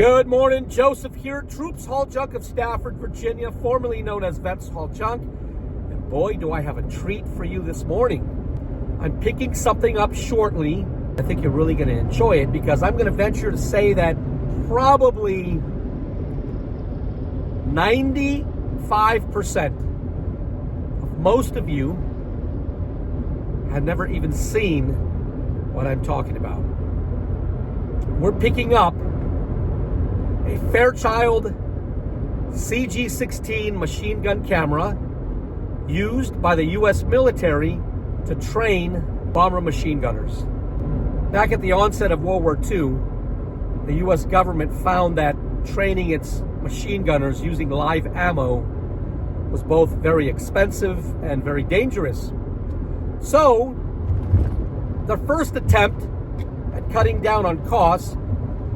Good morning, Joseph here, Troops Haul Junk of Stafford, Virginia, formerly known as Vets Haul Junk. And boy, do I have a treat for you this morning. I'm picking something up shortly. I think you're really going to enjoy it because I'm going to venture to say that probably 95% of most of you have never even seen what I'm talking about. We're picking up a Fairchild CG-16 machine gun camera used by the U.S. military to train bomber machine gunners. Back at the onset of World War II, the U.S. government found that training its machine gunners using live ammo was both very expensive and very dangerous. So, the first attempt at cutting down on costs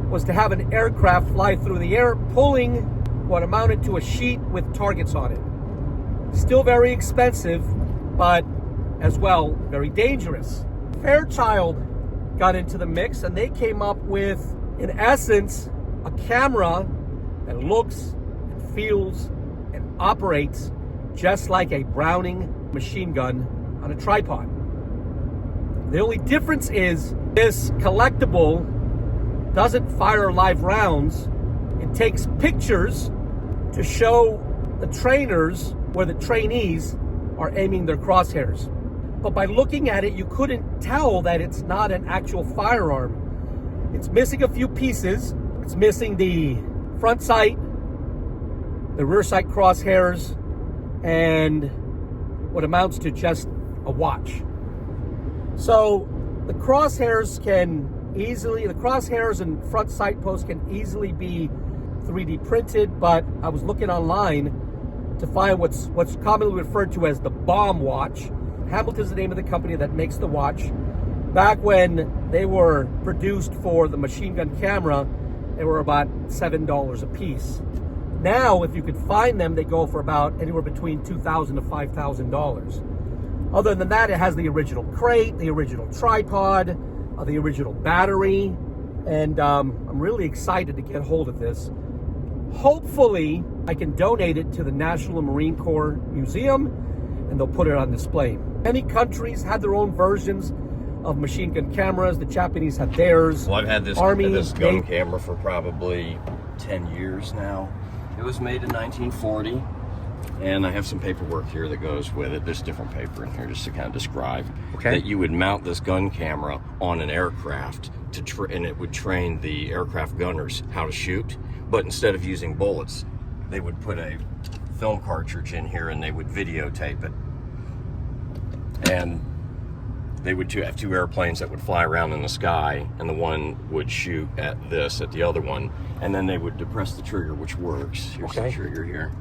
was to have an aircraft fly through the air, pulling what amounted to a sheet with targets on it. Still very expensive, but as well, very dangerous. Fairchild got into the mix and they came up with, in essence, a camera that looks and feels and operates just like a Browning machine gun on a tripod. The only difference is this collectible doesn't fire live rounds. It takes pictures to show the trainers where the trainees are aiming their crosshairs. But by looking at it, you couldn't tell that it's not an actual firearm. It's missing a few pieces. It's missing the front sight, the rear sight crosshairs, and what amounts to just a watch. So the crosshairs and front sight posts can easily be 3D printed, but I was looking online to find what's commonly referred to as the bomb watch. Hamilton's the name of the company that makes the watch. Back when they were produced for the machine gun camera, they were about $7 a piece. Now, if you could find them, they go for about anywhere between $2,000 to $5,000. Other than that, it has the original crate, the original tripod, the original battery, and I'm really excited to get hold of this. Hopefully, I can donate it to the National Marine Corps Museum, and they'll put it on display. Many countries had their own versions of machine gun cameras. The Japanese had theirs. Well, I've had this gun camera for probably 10 years now. It was made in 1940. And I have some paperwork here that goes with it. There's different paper in here just to kind of describe that you would mount this gun camera on an aircraft and it would train the aircraft gunners how to shoot. But instead of using bullets, they would put a film cartridge in here and they would videotape it. And they would have two airplanes that would fly around in the sky, and the one would shoot at the other one, and then they would depress the trigger, which works. Here's the trigger here.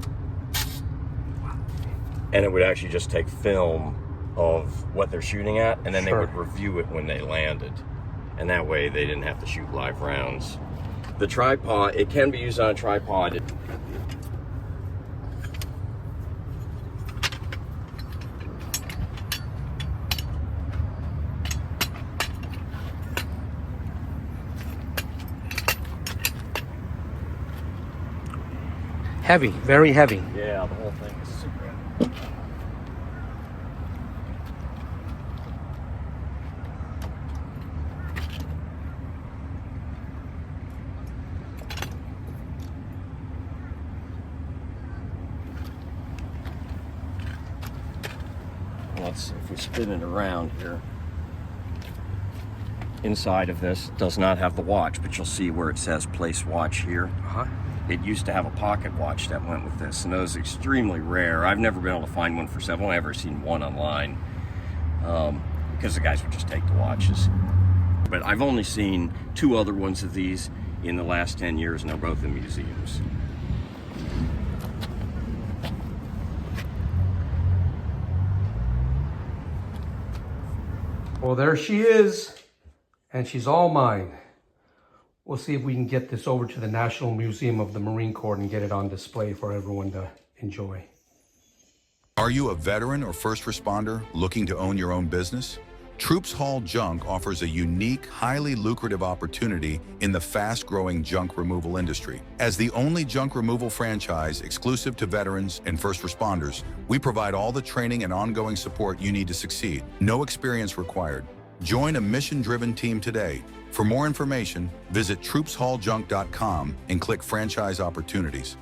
And it would actually just take film of what they're shooting at, and then they would review it when they landed. And that way they didn't have to shoot live rounds. The tripod, it can be used on a tripod. Heavy, very heavy. Yeah, the whole thing is super heavy. Let's see if we spin it around here. Inside of this does not have the watch, but you'll see where it says place watch here. It used to have a pocket watch that went with this, and those are extremely rare. I've never been able to find one for sale. I've only ever seen one online because the guys would just take the watches. But I've only seen two other ones of these in the last 10 years, and they're both in museums. Well, there she is, and she's all mine. We'll see if we can get this over to the National Museum of the Marine Corps and get it on display for everyone to enjoy. Are you a veteran or first responder looking to own your own business? Troops Haul Junk offers a unique, highly lucrative opportunity in the fast-growing junk removal industry. As the only junk removal franchise exclusive to veterans and first responders, we provide all the training and ongoing support you need to succeed. No experience required. Join a mission-driven team today. For more information, visit troopshauljunk.com and click Franchise Opportunities.